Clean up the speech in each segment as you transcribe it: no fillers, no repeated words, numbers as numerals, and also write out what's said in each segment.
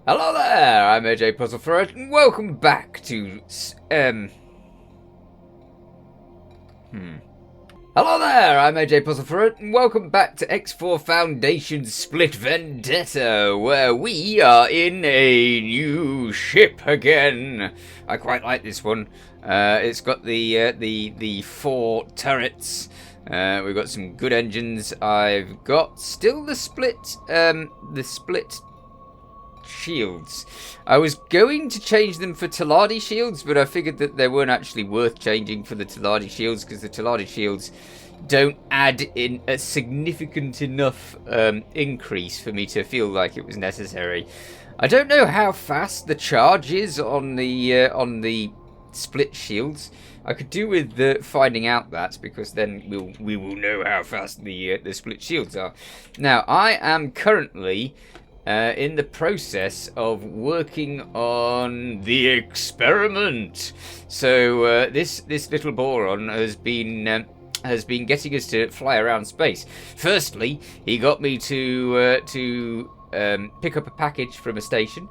Hello there, I'm AJ PuzzleFerret, and welcome back to, Hello there, I'm AJ PuzzleFerret, and welcome back to X4 Foundation's Split Vendetta, where we are in a new ship again. I quite like this one. It's got the 4 turrets. We've got some good engines. I've got still the split shields. I was going to change them for Taladi shields, but I figured that they weren't actually worth changing for the Taladi shields because the Taladi shields don't add in a significant enough increase for me to feel like it was necessary. I don't know how fast the charge is on the split shields. I could do with finding out that, because then we will know how fast the split shields are. Now, I am currently in the process of working on the experiment. So this little Boron has been getting us to fly around space. Firstly, he got me to pick up a package from a station.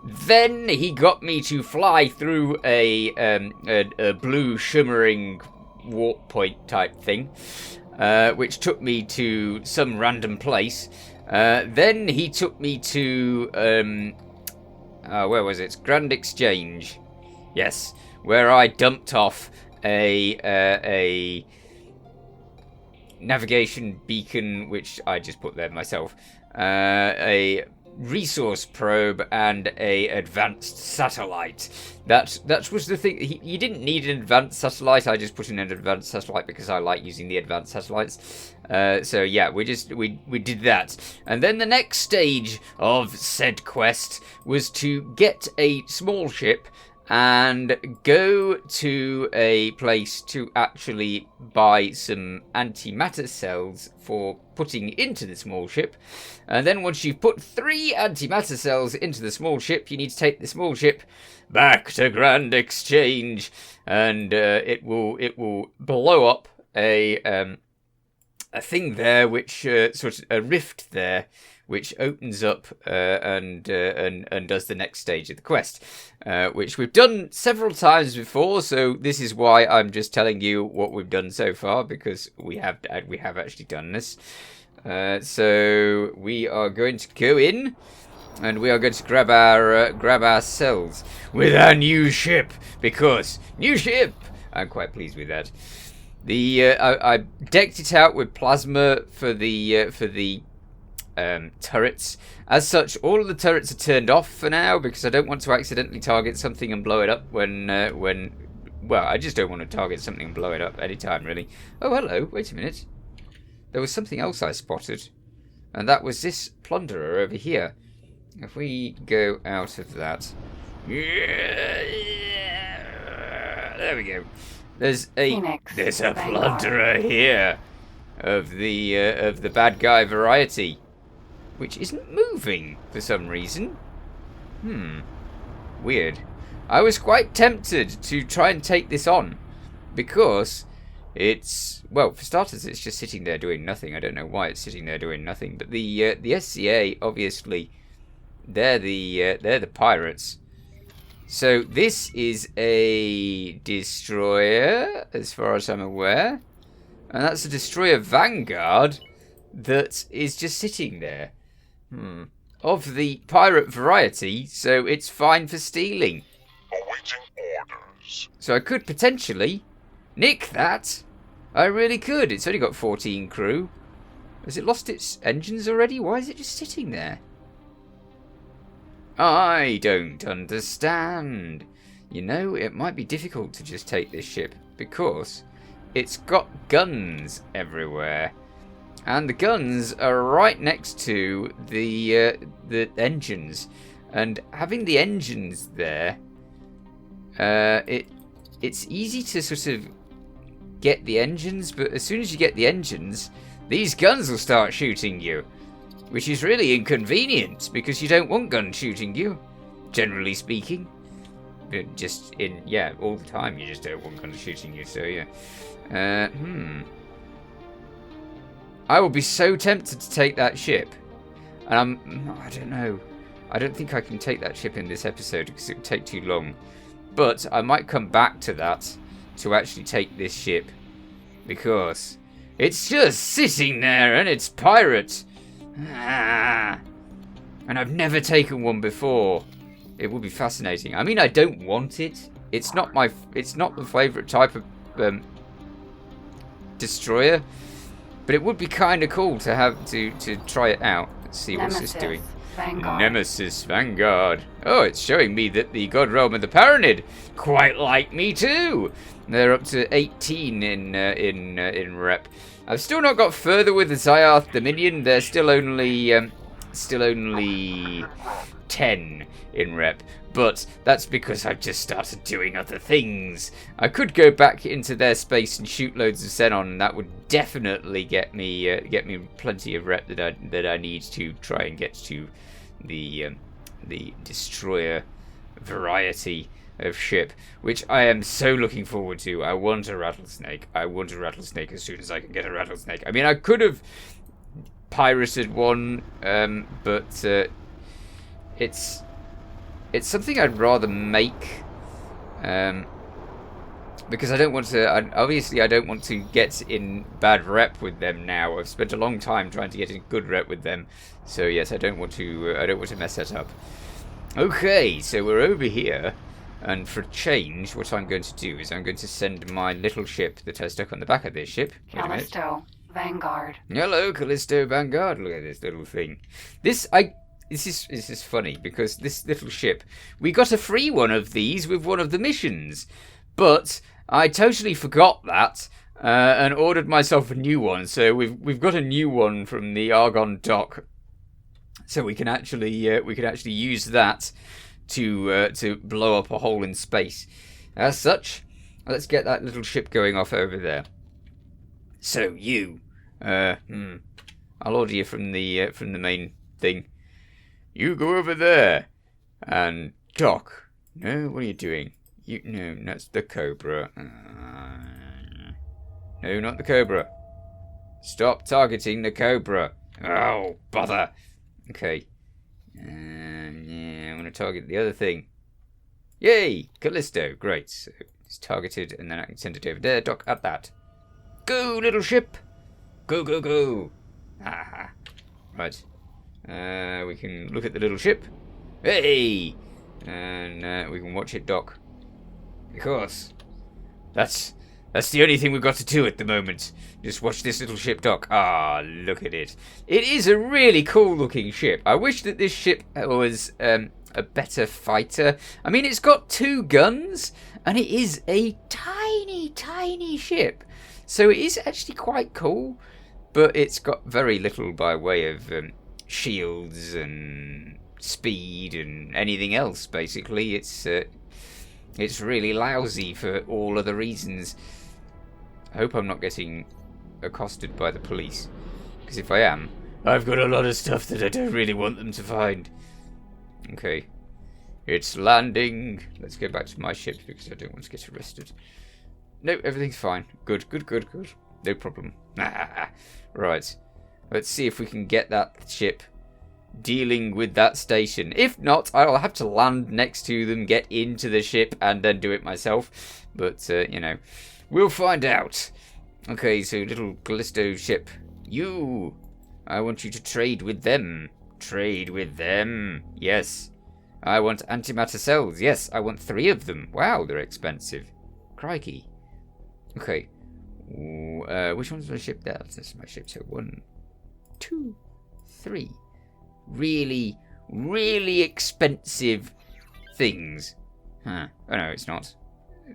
Then he got me to fly through a blue shimmering warp point type thing, which took me to some random place. Then he took me to, where was it? Grand Exchange. Yes, where I dumped off a navigation beacon, which I just put there myself, a resource probe, and a advanced satellite. That was the thing. You didn't need an advanced satellite. I just put in an advanced satellite because I like using the advanced satellites. So yeah, we did that. And then the next stage of said quest was to get a small ship and go to a place to actually buy some antimatter cells for putting into the small ship. And then once you've put 3 antimatter cells into the small ship, you need to take the small ship back to Grand Exchange, and it will blow up a thing there, which sort of a rift there, which opens up and does the next stage of the quest, which we've done several times before. So this is why I'm just telling you what we've done so far, because we have actually done this. So we are going to go in, and we are going to grab our cells with our new ship, because new ship. I'm quite pleased with that. I decked it out with plasma for the turrets. As such, all of the turrets are turned off for now, because I don't want to accidentally target something and blow it up when well, I just don't want to target something and blow it up anytime, really. Oh, hello, wait a minute. There was something else I spotted, and that was this plunderer over here. If we go out of that, there we go. There's a plunderer here of the bad guy variety, which isn't moving for some reason. Weird. I was quite tempted to try and take this on, because it's, well, for starters, it's just sitting there doing nothing. I don't know why it's sitting there doing nothing, but the SCA, obviously, they're the pirates. So this is a destroyer, as far as I'm aware, and that's a destroyer Vanguard that is just sitting there. Of the pirate variety, so it's fine for stealing. Awaiting orders. So I could potentially nick that. I really could. It's only got 14 crew. Has it lost its engines already? Why is it just sitting there? I don't understand. You know, it might be difficult to just take this ship, because it's got guns everywhere. And the guns are right next to the engines. And having the engines there, it's easy to sort of get the engines, but as soon as you get the engines, these guns will start shooting you, which is really inconvenient, because you don't want guns shooting you, generally speaking. But just all the time you just don't want guns shooting you, so yeah. I will be so tempted to take that ship. And I don't know. I don't think I can take that ship in this episode because it would take too long. But I might come back to that to actually take this ship. Because it's just sitting there and it's pirate. And I've never taken one before. It would be fascinating. I mean, I don't want it. It's not the favourite type of destroyer. But it would be kind of cool to have to try it out. Let's see what's this doing. Vanguard. Nemesis Vanguard. Oh, it's showing me that the God Realm and the Paranid quite like me too. They're up to 18 in rep. I've still not got further with the Xayarth Dominion. They're still only 10 in rep. But that's because I've just started doing other things. I could go back into their space and shoot loads of Xenon. That would definitely get me plenty of rep that I need to try and get to the destroyer variety of ship, which I am so looking forward to. I want a rattlesnake. I want a rattlesnake as soon as I can get a rattlesnake. I mean, I could have pirated one, but it's something I'd rather make, because I don't want to. Obviously, I don't want to get in bad rep with them now. I've spent a long time trying to get in good rep with them, so yes, I don't want to. I don't want to mess that up. Okay, so we're over here, and for a change, what I'm going to do is I'm going to send my little ship that I stuck on the back of this ship. Wait a minute. Callisto. Vanguard. Hello, Callisto Vanguard. Look at this little thing. This is funny because this little ship, we got a free one of these with one of the missions, but I totally forgot that and ordered myself a new one. So we've got a new one from the Argon dock, so we can actually use that to blow up a hole in space. As such, let's get that little ship going off over there. So you, I'll order you from the main thing. You go over there and dock. No, what are you doing? No, that's the Cobra. No, not the Cobra. Stop targeting the Cobra. Oh, bother. Okay. Yeah, I'm going to target the other thing. Yay! Callisto. Great. So it's targeted, and then I can send it over there. Dock at that. Go, little ship. Go, go, go. Ah. Right. We can look at the little ship. Hey! And we can watch it dock. Because that's the only thing we've got to do at the moment. Just watch this little ship dock. Ah, look at it. It is a really cool looking ship. I wish that this ship was a better fighter. I mean, it's got 2 guns, and it is a tiny, tiny ship. So it is actually quite cool, but it's got very little by way of shields and speed and anything else. Basically, it's really lousy for all other reasons. I hope I'm not getting accosted by the police, because if I am, I've got a lot of stuff that I don't really want them to find. Okay, it's landing. Let's go back to my ship because I don't want to get arrested. No, everything's fine. Good. No problem. Right. Let's see if we can get that ship dealing with that station. If not, I'll have to land next to them, get into the ship, and then do it myself. But, we'll find out. Okay, so little Callisto ship. I want you to trade with them. Trade with them. Yes. I want antimatter cells. Yes, I want 3 of them. Wow, they're expensive. Crikey. Okay. Which one's my ship there? That's my ship. So 1, 2, 3. Really, really expensive things. Huh. Oh no, it's not.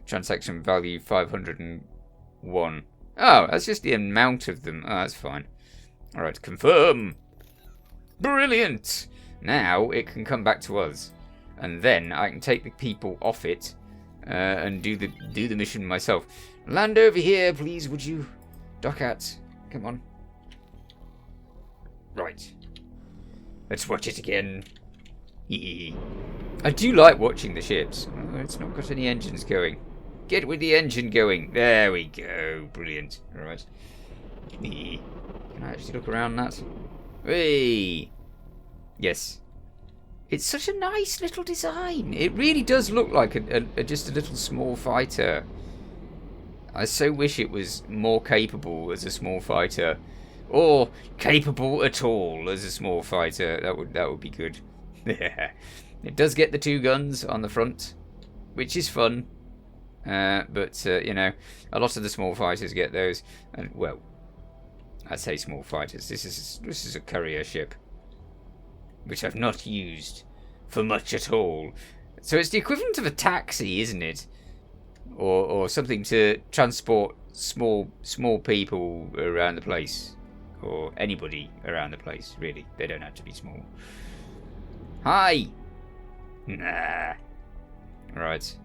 Transaction value 501. Oh, that's just the amount of them. Oh, that's fine. Alright, confirm. Brilliant! Now it can come back to us. And then I can take the people off it and do the mission myself. Land over here, please, would you? Dock at. Come on. Right. Let's watch it again. I do like watching the ships. Oh, it's not got any engines going. Get with the engine going. There we go. Brilliant. Alright. Can I actually look around that? Hey! Yes. It's such a nice little design. It really does look like just a little small fighter. I so wish it was more capable as a small fighter, or capable at all as a small fighter. That would be good. It does get the 2 guns on the front, which is fun. But you know, a lot of the small fighters get those, and well, I say small fighters. This is a courier ship, which I've not used for much at all. So it's the equivalent of a taxi, isn't it? Or something to transport small people around the place, or anybody around the place. Really, they don't have to be small. Hi. Nah. Right.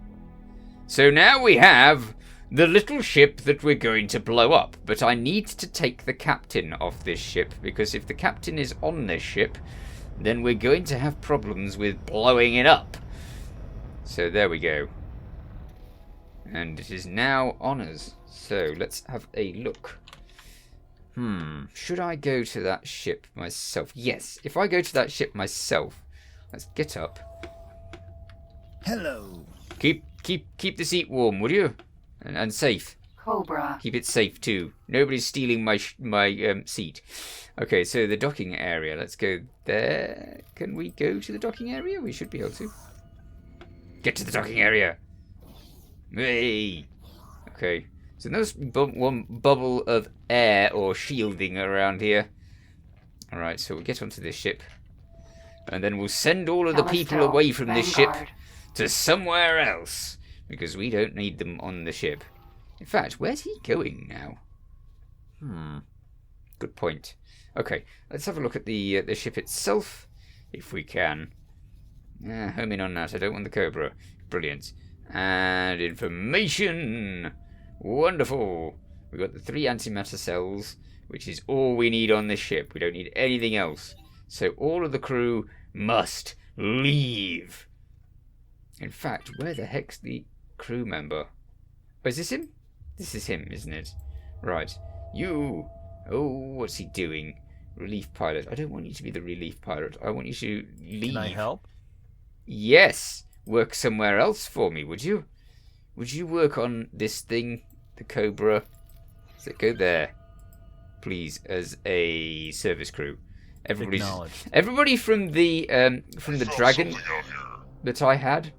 So now we have the little ship that we're going to blow up, but I need to take the captain off this ship, because if the captain is on this ship, then we're going to have problems with blowing it up. So there we go. And it is now on us. So let's have a look. Should I go to that ship myself? Yes, if I go to that ship myself, let's get up. Hello. Keep the seat warm, would you? And safe. Cobra. Keep it safe too. Nobody's stealing my seat. Okay, so the docking area. Let's go there. Can we go to the docking area? We should be able to. Get to the docking area. Hey. Okay. So there's one bubble of air or shielding around here. All right. So we'll get onto this ship, and then we'll send all of the people away from this ship to somewhere else, because we don't need them on the ship. In fact, where's he going now? Good point. Okay, let's have a look at the ship itself, if we can. Home in on that. I don't want the Cobra. Brilliant. And information. Wonderful. We've got the 3 antimatter cells, which is all we need on this ship. We don't need anything else. So all of the crew must leave. In fact, where the heck's the crew member? Oh, is this him? This is him, isn't it? Right. You. Oh, what's he doing? Relief pilot. I don't want you to be the relief pilot. I want you to leave. Can I help? Yes. Work somewhere else for me, would you? Would you work on this thing, the Cobra? So go there, please, as a service crew. Everybody from the dragon that I had.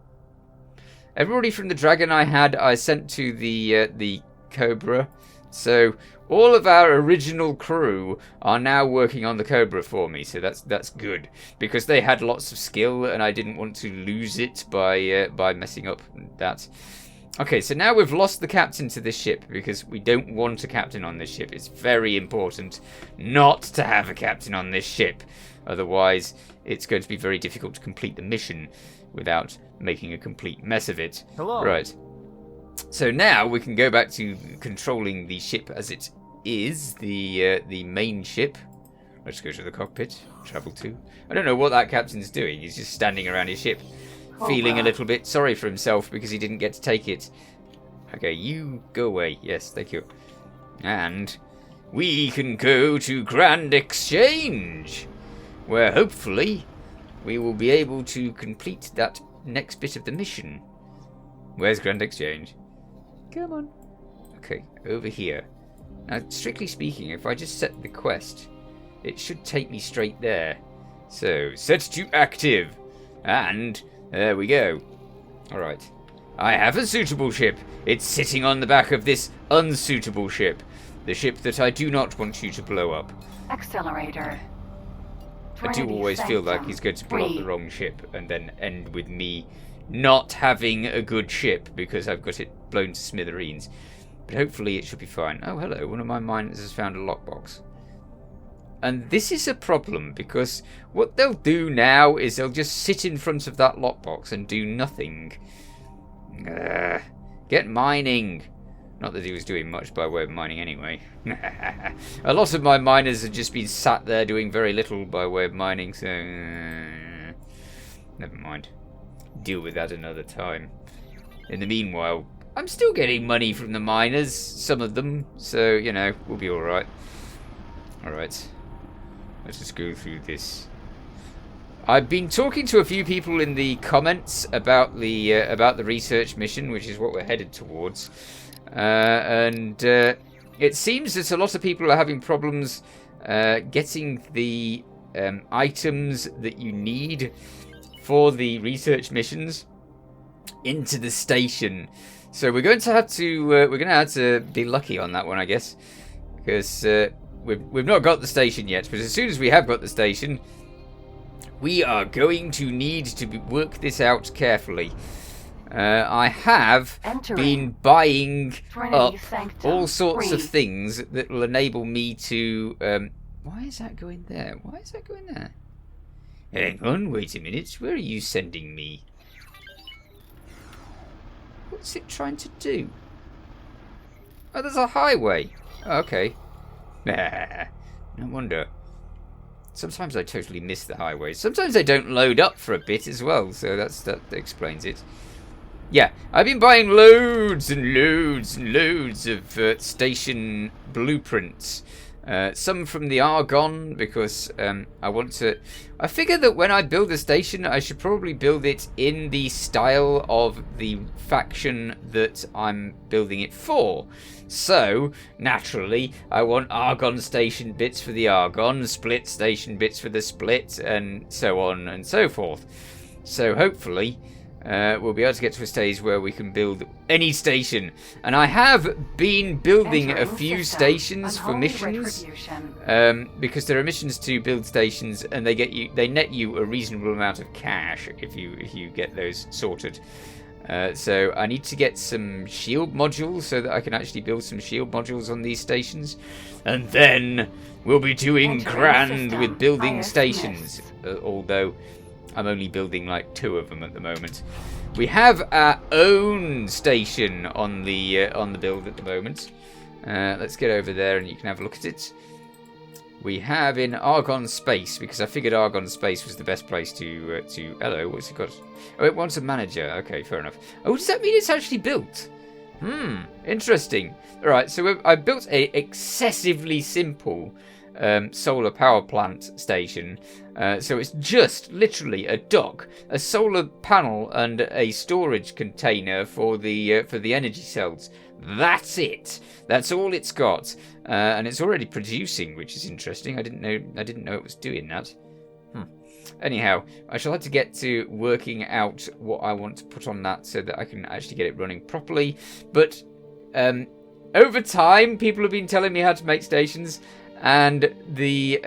Everybody from the dragon I sent to the Cobra. So all of our original crew are now working on the Cobra for me. So that's good, because they had lots of skill and I didn't want to lose it by messing up that. Okay, so now we've lost the captain to this ship, because we don't want a captain on this ship. It's very important not to have a captain on this ship. Otherwise, it's going to be very difficult to complete the mission without making a complete mess of it. Hello. Right. So now we can go back to controlling the ship as it is, the main ship. Let's go to the cockpit. Travel to. I don't know what that captain's doing. He's just standing around his ship, feeling a little bit sorry for himself because he didn't get to take it. Okay, you go away. Yes, thank you. And we can go to Grand Exchange, where hopefully we will be able to complete that next bit of the mission. Where's Grand Exchange? Come on. Okay, over here. Now, strictly speaking, if I just set the quest, it should take me straight there. So, set to active. And there we go. Alright. I have a suitable ship. It's sitting on the back of this unsuitable ship. The ship that I do not want you to blow up. Accelerator. I do always feel like he's going to blow up the wrong ship and then end with me not having a good ship because I've got it blown to smithereens. But hopefully it should be fine. Oh, hello. One of my miners has found a lockbox. And this is a problem, because what they'll do now is they'll just sit in front of that lockbox and do nothing. Get mining. Not that he was doing much by way of mining anyway. A lot of my miners have just been sat there doing very little by way of mining, so never mind. Deal with that another time. In the meanwhile, I'm still getting money from the miners, some of them, so, you know, we'll be alright. Alright. Let's just go through this. I've been talking to a few people in the comments about the research mission, which is what we're headed towards, and it seems that a lot of people are having problems getting the items that you need for the research missions into the station. So we're going to have to be lucky on that one, I guess, because we've not got the station yet. But as soon as we have got the station, we are going to need to work this out carefully. I have been buying up all sorts of things that will enable me to... why is that going there? Why is that going there? Hang on, wait a minute. Where are you sending me? What's it trying to do? Oh, there's a highway. Okay. No wonder. Sometimes I totally miss the highways. Sometimes they don't load up for a bit as well, so that explains it. Yeah, I've been buying loads and loads and loads of station blueprints. Some from the Argon, because I figure that when I build a station, I should probably build it in the style of the faction that I'm building it for. So, naturally, I want Argon station bits for the Argon, Split station bits for the Split, and so on and so forth. So, hopefully, we'll be able to get to a stage where we can build any station. And I have been building a few stations for missions, because there are missions to build stations, and they net you a reasonable amount of cash if you get those sorted. So I need to get some shield modules so that I can actually build some shield modules on these stations, and then we'll be doing grand with building stations. Although I'm only building like 2 of them at the moment. We have our own station on the build at the moment. Let's get over there and you can have a look at it. We have in Argon Space, because I figured Argon Space was the best place to hello, what's it got? Oh, it wants a manager. Okay, fair enough. Oh, does that mean it's actually built? Interesting. Alright, so I built a excessively simple solar power plant station. So it's just literally a dock, a solar panel, and a storage container for the energy cells. That's it. That's all it's got, and it's already producing, which is interesting. I didn't know it was doing that. Anyhow, I shall have to get to working out what I want to put on that so that I can actually get it running properly. But over time, people have been telling me how to make stations, and the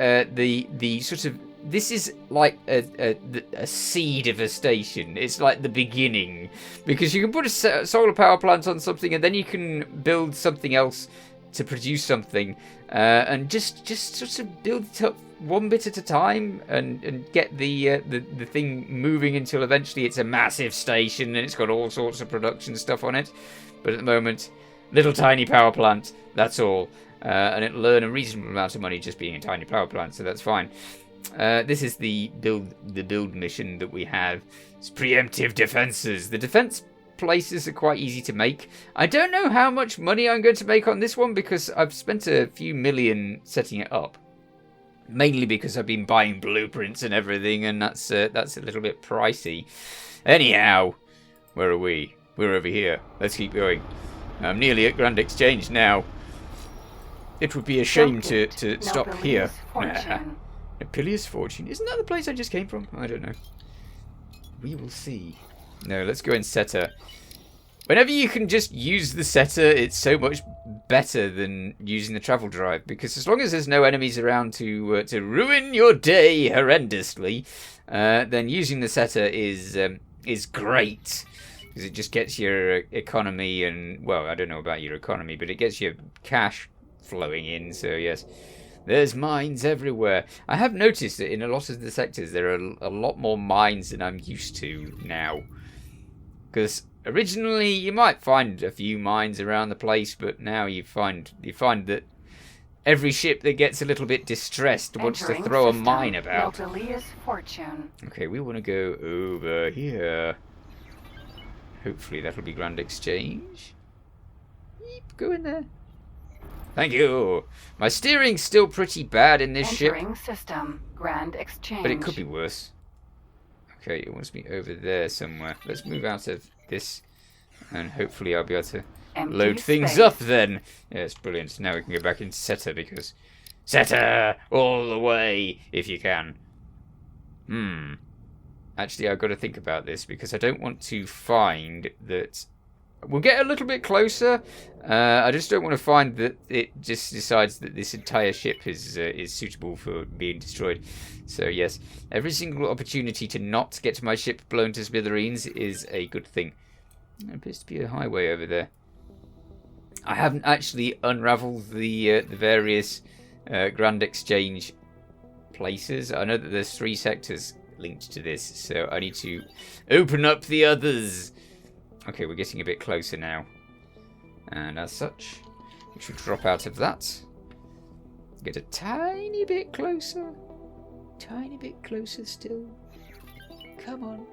sort of, this is like a seed of a station. It's like the beginning, because you can put a solar power plant on something, and then you can build something else to produce something, and just sort of build it up one bit at a time, and get the thing moving until eventually it's a massive station and it's got all sorts of production stuff on it. But at the moment, little tiny power plant. That's all, and it'll earn a reasonable amount of money just being a tiny power plant, so that's fine. This is the build mission that we have. It's preemptive defenses. The defense places are quite easy to make. I don't know how much money I'm going to make on this one, because I've spent a few million setting it up. Mainly because I've been buying blueprints and everything, and that's a little bit pricey. Anyhow, where are we? We're over here. Let's keep going. I'm nearly at Grand Exchange now. It would be a shame to stop here. Napilius Fortune. Isn't that the place I just came from? I don't know. We will see. No, let's go in Setter. Whenever you can just use the Setter, it's so much better than using the travel drive, because as long as there's no enemies around to ruin your day horrendously, then using the Setter is great, because it just gets your economy and, well, I don't know about your economy, but it gets your cash flowing in. So yes, there's mines everywhere. I have noticed that in a lot of the sectors there are a lot more mines than I'm used to now, because originally you might find a few mines around the place, but now you find that every ship that gets a little bit distressed wants to throw a mine about. Okay, we want to go over here. Hopefully that'll be Grand Exchange. Yep, go in there. Thank you. My steering's still pretty bad in this ship. System. Grand Exchange. But it could be worse. Okay, it wants me over there somewhere. Let's move out of this, and hopefully I'll be able to Empty load things space. up then. Yes, brilliant. Now we can go back into Setter, because Setter all the way if you can. Actually, I've got to think about this, because I don't want to find that... We'll get a little bit closer. I just don't want to find that it just decides that this entire ship is suitable for being destroyed. So yes, every single opportunity to not get my ship blown to smithereens is a good thing. There appears to be a highway over there. I haven't actually unravelled the various Grand Exchange places. I know that there's 3 sectors linked to this, so I need to open up the others. Okay, we're getting a bit closer now. And as such, we should drop out of that. Get a tiny bit closer. Tiny bit closer still. Come on.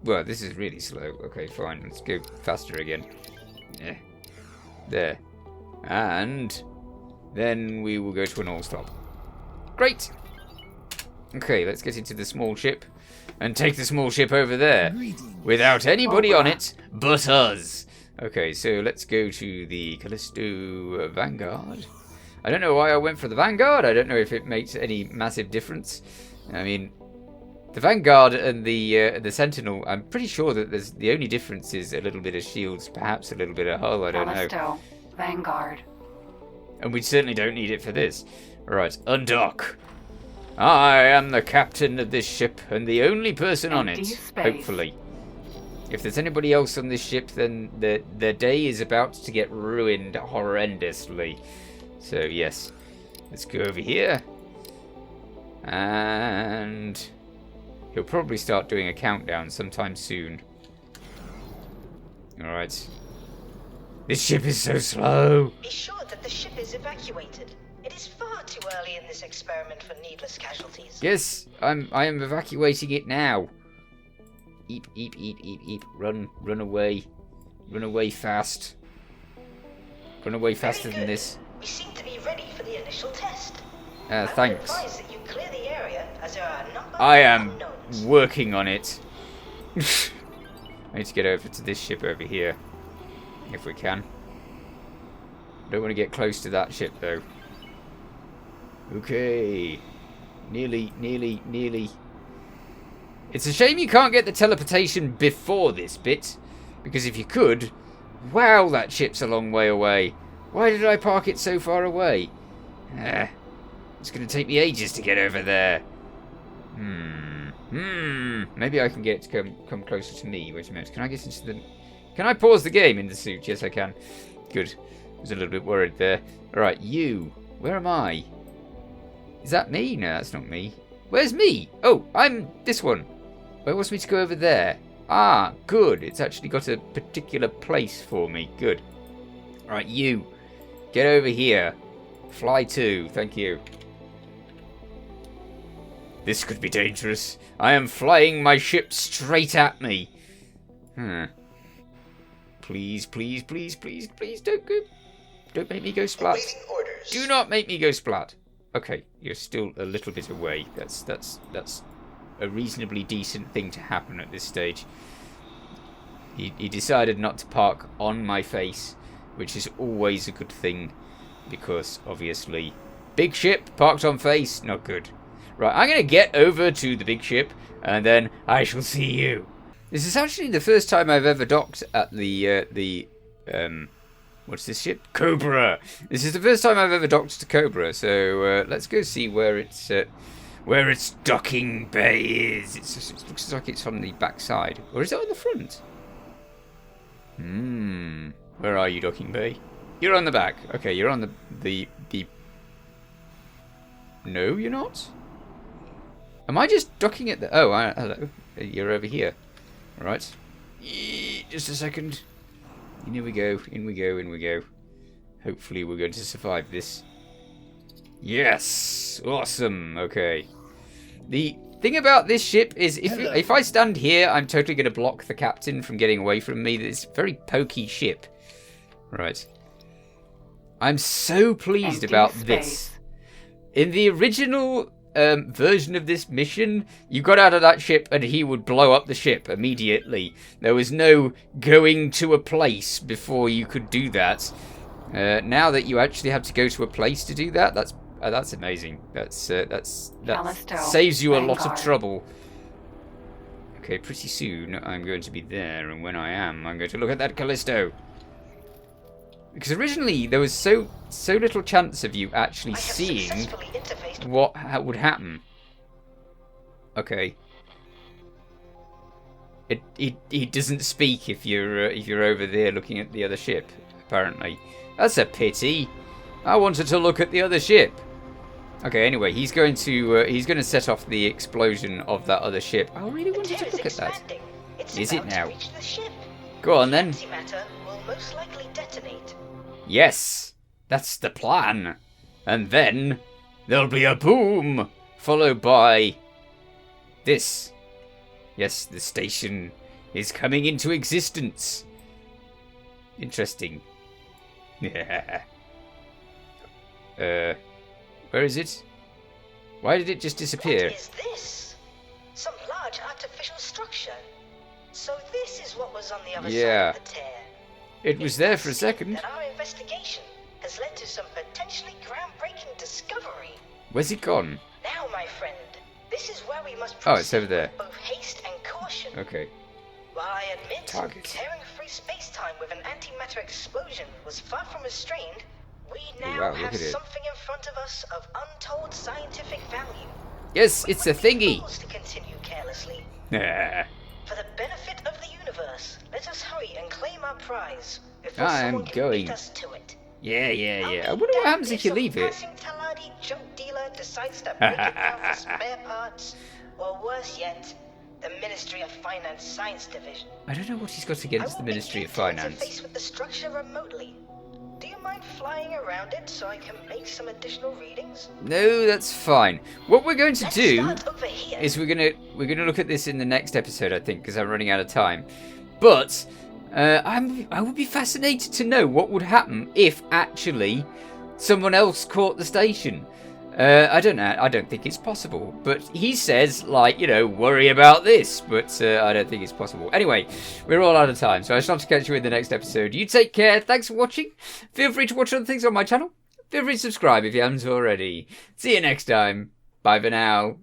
Well, this is really slow. Okay, fine. Let's go faster again. Yeah. There. And then we will go to an all-stop. Great! Okay, let's get into the small ship and take the small ship over there without anybody on it but us. Okay, so let's go to the Callisto Vanguard. I don't know why I went for the Vanguard. I don't know if it makes any massive difference. I mean, the Vanguard and the Sentinel, I'm pretty sure that there's the only difference is a little bit of shields, perhaps a little bit of hull, I don't know. Callisto Vanguard. And we certainly don't need it for this. Right, undock. I am the captain of this ship and the only person on it, Empty space. hopefully. If there's anybody else on this ship, then their day is about to get ruined horrendously. So yes, let's go over here. And he'll probably start doing a countdown sometime soon. Alright. This ship is so slow. Be sure that the ship is evacuated. It is far too early in this experiment for needless casualties. Yes, I am evacuating it now. Eep, eep, eep, eep, eep. Run away. Run away fast. Run away faster Very than good. this. We seem to be ready for the initial test. Thanks. I would advise that you clear the area, as there are a number I of am unknowns. working on it. I need to get over to this ship over here, if we can. Don't want to get close to that ship, though. Okay. Nearly. It's a shame you can't get the teleportation before this bit, because if you could, wow, that ship's a long way away. Why did I park it so far away? It's going to take me ages to get over there. Maybe I can get it to come closer to me. Wait a minute. Can I get into the... Can I pause the game in the suit? Yes, I can. Good. I was a little bit worried there. Alright, you. Where am I? Is that me? No, that's not me. Where's me? Oh, I'm this one. Where wants me to go over there? Ah, good. It's actually got a particular place for me. Good. Alright, you. Get over here. Fly to. Thank you. This could be dangerous. I am flying my ship straight at me. Please, please, please, please, please don't go. Don't make me go splat. Awaiting orders. Do not make me go splat. Okay, you're still a little bit away. That's a reasonably decent thing to happen at this stage. He decided not to park on my face, which is always a good thing, because obviously big ship parked on face, not good. Right, I'm gonna get over to the big ship, and then I shall see you. This is actually the first time I've ever docked at the what's this ship? Cobra. This is the first time I've ever docked to Cobra, so let's go see where its docking bay is. It looks like it's on the back side, or is it on the front? Where are you, docking bay? You're on the back. Okay, you're on the. No, you're not. Am I just docking at the? Oh, hello. You're over here. All right. Just a second. In we go. In we go. In we go. Hopefully, we're going to survive this. Yes. Awesome. Okay. The thing about this ship is if I stand here, I'm totally going to block the captain from getting away from me. It's a very pokey ship. Right. I'm so pleased Empty about space. this. In the original version of this mission, you got out of that ship and he would blow up the ship immediately. There was no going to a place before you could do that. Now that you actually have to go to a place to do that, that's amazing. That saves you a lot of trouble. Okay, pretty soon I'm going to be there, and when I am, I'm going to look at that Callisto. Because originally there was so little chance of you actually seeing what would happen. Okay. It doesn't speak if you're over there looking at the other ship. Apparently, that's a pity. I wanted to look at the other ship. Okay. Anyway, he's going to set off the explosion of that other ship. I really wanted to look at that. Is it now? Go on then. Antimatter will most likely detonate. Yes, that's the plan. And then there'll be a boom, followed by this. Yes, the station is coming into existence. Interesting. Where is it? Why did it just disappear? What is this? Some large artificial structure. So this is what was on the other side of the tear. It was there for a second. That our investigation has led to some potentially groundbreaking discovery. Where's it gone? Now, my friend, this is where we must proceed. Oh, it's over there. With both haste and caution. Okay. While I admit, Target. tearing free space-time with an antimatter explosion was far from restrained, we now wow, have something in front of us of untold scientific value. Yes, it's a thingy. Fools to continue carelessly. For the benefit of the universe, let us hurry and claim our prize before someone can beat us to it. Yeah. I wonder what happens if you leave it. Passing Taladi junk dealer decides to break it down for spare parts, or worse yet, the Ministry of Finance Science Division. I don't know what he's got against the Ministry of Finance. Interface with the structure remotely. Do you mind flying around it so I can make some additional readings? No, that's fine. What we're going to Let's do start over here. is we're gonna look at this in the next episode, I think, because I'm running out of time. But I would be fascinated to know what would happen if actually someone else caught the station. I don't know. I don't think it's possible. But he says, like, worry about this. But I don't think it's possible. Anyway, we're all out of time. So I shall have to catch you in the next episode. You take care. Thanks for watching. Feel free to watch other things on my channel. Feel free to subscribe if you haven't already. See you next time. Bye for now.